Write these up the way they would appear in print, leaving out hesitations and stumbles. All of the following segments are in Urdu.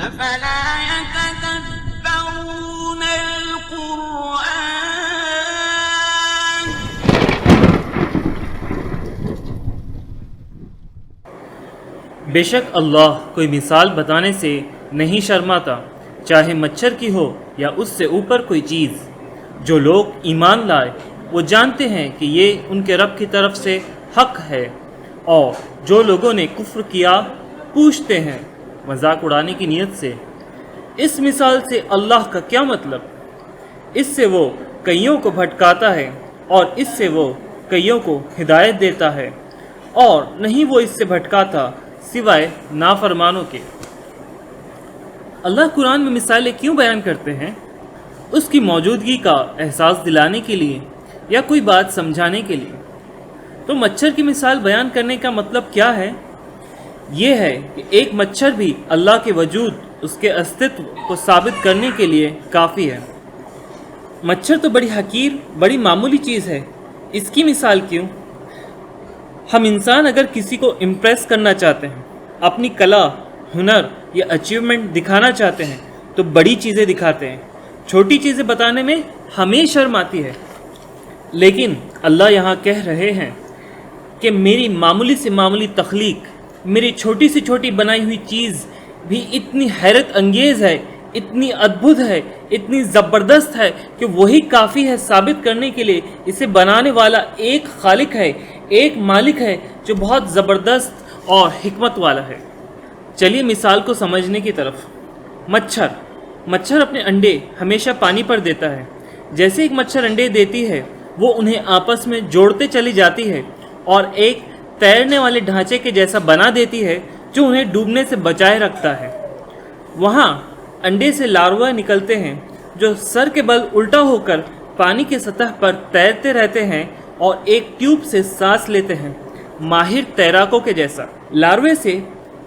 أفلا يتدبرون القرآن بے شک اللہ کوئی مثال بتانے سے نہیں شرماتا، چاہے مچھر کی ہو یا اس سے اوپر کوئی چیز۔ جو لوگ ایمان لائے وہ جانتے ہیں کہ یہ ان کے رب کی طرف سے حق ہے، اور جو لوگوں نے کفر کیا پوچھتے ہیں مذاق اڑانے کی نیت سے، اس مثال سے اللہ کا کیا مطلب؟ اس سے وہ کئیوں کو بھٹکاتا ہے اور اس سے وہ کئیوں کو ہدایت دیتا ہے، اور نہیں وہ اس سے بھٹکاتا سوائے نافرمانوں کے۔ اللہ قرآن میں مثالیں کیوں بیان کرتے ہیں؟ اس کی موجودگی کا احساس دلانے کے لیے یا کوئی بات سمجھانے کے لیے؟ تو مچھر کی مثال بیان کرنے کا مطلب کیا ہے؟ یہ ہے کہ ایک مچھر بھی اللہ کے وجود، اس کے استتو کو ثابت کرنے کے لیے کافی ہے۔ مچھر تو بڑی حقیر، بڑی معمولی چیز ہے، اس کی مثال کیوں؟ ہم انسان اگر کسی کو امپریس کرنا چاہتے ہیں، اپنی کلا، ہنر یا اچیومنٹ دکھانا چاہتے ہیں تو بڑی چیزیں دکھاتے ہیں، چھوٹی چیزیں بتانے میں ہمیں شرم آتی ہے۔ لیکن اللہ یہاں کہہ رہے ہیں کہ میری معمولی سے معمولی تخلیق، میری چھوٹی سے چھوٹی بنائی ہوئی چیز بھی اتنی حیرت انگیز ہے، اتنی ادبھت ہے، اتنی زبردست ہے کہ وہی کافی ہے ثابت کرنے کے لیے اسے بنانے والا ایک خالق ہے، ایک مالک ہے جو بہت زبردست اور حکمت والا ہے۔ چلیے مثال کو سمجھنے کی طرف۔ مچھر اپنے انڈے ہمیشہ پانی پر دیتا ہے۔ جیسے ایک مچھر انڈے دیتی ہے وہ انہیں آپس میں جوڑتے چلی جاتی ہے اور ایک تیرنے والے ڈھانچے کے جیسا بنا دیتی ہے جو انہیں ڈوبنے سے بچائے رکھتا ہے۔ وہاں انڈے سے لاروا نکلتے ہیں جو سر کے بل الٹا ہو کر پانی کی سطح پر تیرتے رہتے ہیں اور ایک ٹیوب سے سانس لیتے ہیں، ماہر تیراکوں کے جیسا۔ لاروے سے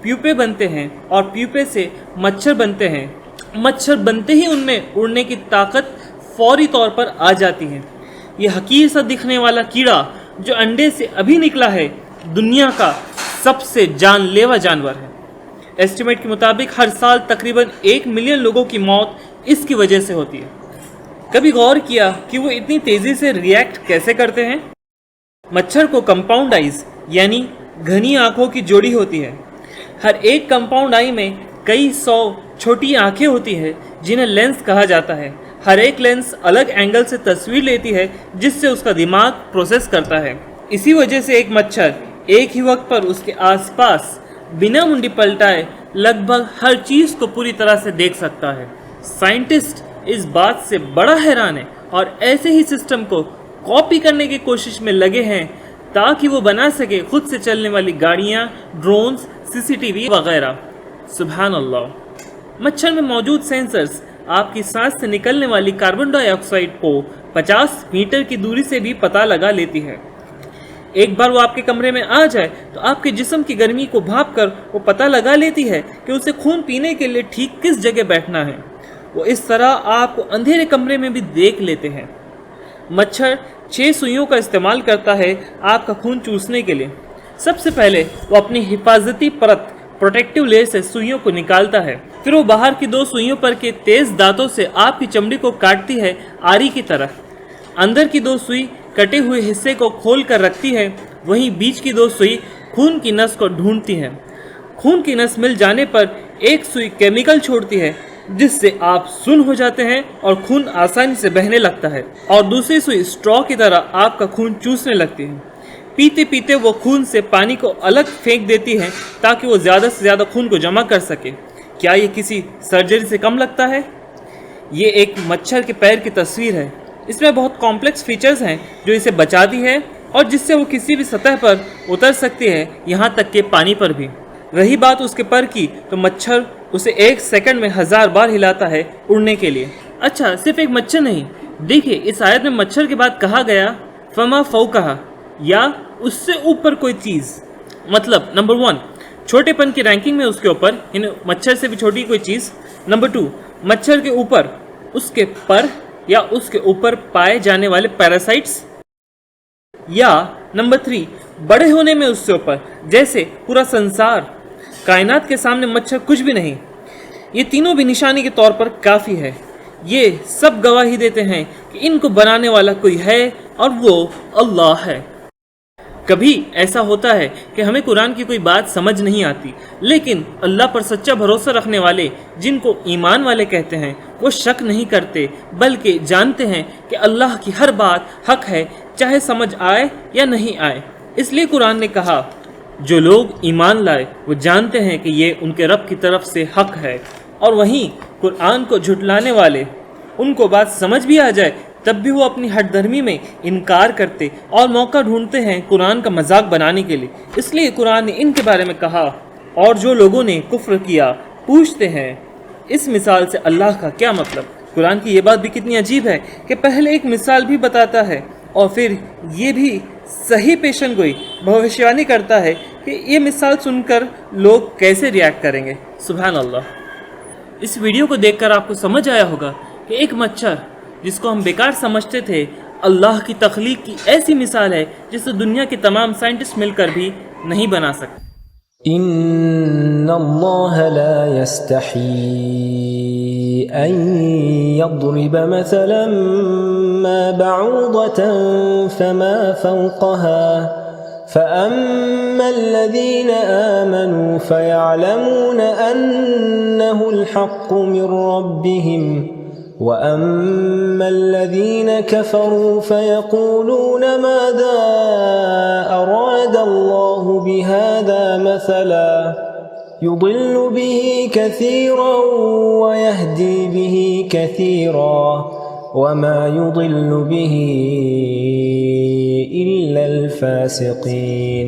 پیوپے بنتے ہیں اور پیوپے سے مچھر بنتے ہیں۔ مچھر بنتے ہی ان میں اڑنے کی طاقت فوری طور پر آ جاتی ہے۔ یہ حقیر سا دکھنے والا کیڑا جو انڈے سے ابھی نکلا ہے دنیا کا سب سے جان لیوا جانور ہے۔ ایسٹیمیٹ کے مطابق ہر سال تقریباً 1 ملین لوگوں کی موت اس کی وجہ سے ہوتی ہے۔ کبھی غور کیا کہ وہ اتنی تیزی سے ریئیکٹ کیسے کرتے ہیں؟ مچھر کو کمپاؤنڈ آئیز یعنی گھنی آنکھوں کی جوڑی ہوتی ہے۔ ہر ایک کمپاؤنڈ آئی میں کئی 100 چھوٹی آنکھیں ہوتی ہیں جنہیں لینس کہا جاتا ہے۔ ہر ایک لینس الگ اینگل سے تصویر لیتی ہے جس سے اس کا دماغ پروسیس کرتا ہے۔ اسی وجہ سے ایک مچھر ایک ہی وقت پر اس کے آس پاس بنا منڈی پلٹائے لگ بھگ ہر چیز کو پوری طرح سے دیکھ سکتا ہے۔ سائنٹسٹ اس بات سے بڑا حیران ہے اور ایسے ہی سسٹم کو کاپی کرنے کی کوشش میں لگے ہیں تاکہ وہ بنا سکے خود سے چلنے والی گاڑیاں، ڈرونز، CCTV وغیرہ۔ سبحان اللہ۔ مچھر میں موجود سینسرز آپ کی سانس سے نکلنے والی کاربن ڈائی آکسائڈ کو 50 میٹر کی دوری سے بھی پتہ لگا لیتی ہے۔ ایک بار وہ آپ کے کمرے میں آ جائے تو آپ کے جسم کی گرمی کو بھاپ کر وہ پتہ لگا لیتی ہے کہ اسے خون پینے کے لیے ٹھیک کس جگہ بیٹھنا ہے۔ وہ اس طرح آپ کو اندھیرے کمرے میں بھی دیکھ لیتے ہیں۔ مچھر 6 سوئیوں کا استعمال کرتا ہے آپ کا خون چوسنے کے لیے۔ سب سے پہلے وہ اپنی حفاظتی پرت پروٹیکٹیو لیئر سے سوئیوں کو نکالتا ہے، پھر وہ باہر کی 2 سوئیوں پر کے تیز دانتوں سے آپ کی چمڑی کو کاٹتی ہے آری کی طرح۔ اندر کی 2 سوئی کٹے ہوئے حصے کو کھول کر رکھتی ہے، وہیں بیچ کی 2 سوئی خون کی نس کو ڈھونڈتی ہیں۔ خون کی نس مل جانے پر ایک سوئی کیمیکل چھوڑتی ہے جس سے آپ سن ہو جاتے ہیں اور خون آسانی سے بہنے لگتا ہے، اور دوسری سوئی اسٹرا کی طرح آپ کا خون چوسنے لگتی ہے۔ پیتے پیتے وہ خون سے پانی کو الگ پھینک دیتی ہے تاکہ وہ زیادہ سے زیادہ خون کو جمع کر سکے۔ کیا یہ کسی سرجری سے کم لگتا ہے؟ یہ ایک مچھر کے پیر کی تصویر ہے۔ اس میں بہت کمپلیکس فیچرز ہیں جو اسے بچاتی ہے اور جس سے وہ کسی بھی سطح پر اتر سکتی ہے، یہاں تک کہ پانی پر بھی۔ رہی بات اس کے پر کی تو مچھر اسے 1 سیکنڈ میں 1000 بار ہلاتا ہے اڑنے کے لیے۔ اچھا، صرف ایک مچھر نہیں، دیکھیے اس آیت میں مچھر کے بعد کہا گیا فما فوقہا، یا اس سے اوپر کوئی چیز۔ مطلب نمبر 1 چھوٹے پن کی رینکنگ میں اس کے اوپر، یعنی مچھر سے بھی چھوٹی کوئی چیز۔ نمبر 2 مچھر کے اوپر اس کے پر یا اس کے اوپر پائے جانے والے پیراسائٹس، یا نمبر 3 بڑے ہونے میں اس سے اوپر، جیسے پورا سنسار۔ کائنات کے سامنے مچھر کچھ بھی نہیں۔ یہ تینوں بھی نشانی کے طور پر کافی ہے۔ یہ سب گواہی دیتے ہیں کہ ان کو بنانے والا کوئی ہے اور وہ اللہ ہے۔ کبھی ایسا ہوتا ہے کہ ہمیں قرآن کی کوئی بات سمجھ نہیں آتی، لیکن اللہ پر سچا بھروسہ رکھنے والے جن کو ایمان والے کہتے ہیں وہ شک نہیں کرتے، بلکہ جانتے ہیں کہ اللہ کی ہر بات حق ہے، چاہے سمجھ آئے یا نہیں آئے۔ اس لیے قرآن نے کہا جو لوگ ایمان لائے وہ جانتے ہیں کہ یہ ان کے رب کی طرف سے حق ہے، اور وہیں قرآن کو جھٹلانے والے ان کو بات سمجھ بھی آ جائے تب بھی وہ اپنی ہٹ دھرمی میں انکار کرتے اور موقع ڈھونڈتے ہیں قرآن کا مذاق بنانے کے لیے۔ اس لیے قرآن نے ان کے بارے میں کہا اور جو لوگوں نے کفر کیا پوچھتے ہیں اس مثال سے اللہ کا کیا مطلب۔ قرآن کی یہ بات بھی کتنی عجیب ہے کہ پہلے ایک مثال بھی بتاتا ہے اور پھر یہ بھی صحیح پیشن گوئی بھوشیوانی کرتا ہے کہ یہ مثال سن کر لوگ کیسے ریاکٹ کریں گے۔ سبحان اللہ۔ اس ویڈیو کو دیکھ کر آپ کو سمجھ آیا ہوگا کہ ایک مچھر جس کو ہم بیکار سمجھتے تھے اللہ کی تخلیق کی ایسی مثال ہے جسے دنیا کے تمام سائنٹسٹ مل کر بھی نہیں بنا سکتے۔ ان اللہ لا يستحی ان يضرب مثلا ما بعوضة فما فوقها فأما الذين آمنوا فيعلمون أنه الحق من ربهم وأما الذين كفروا فيقولون ماذا أراد الله بهذا مثلا يضل به كثيرا ويهدي به كثيرا وما يضل به إلا الفاسقين۔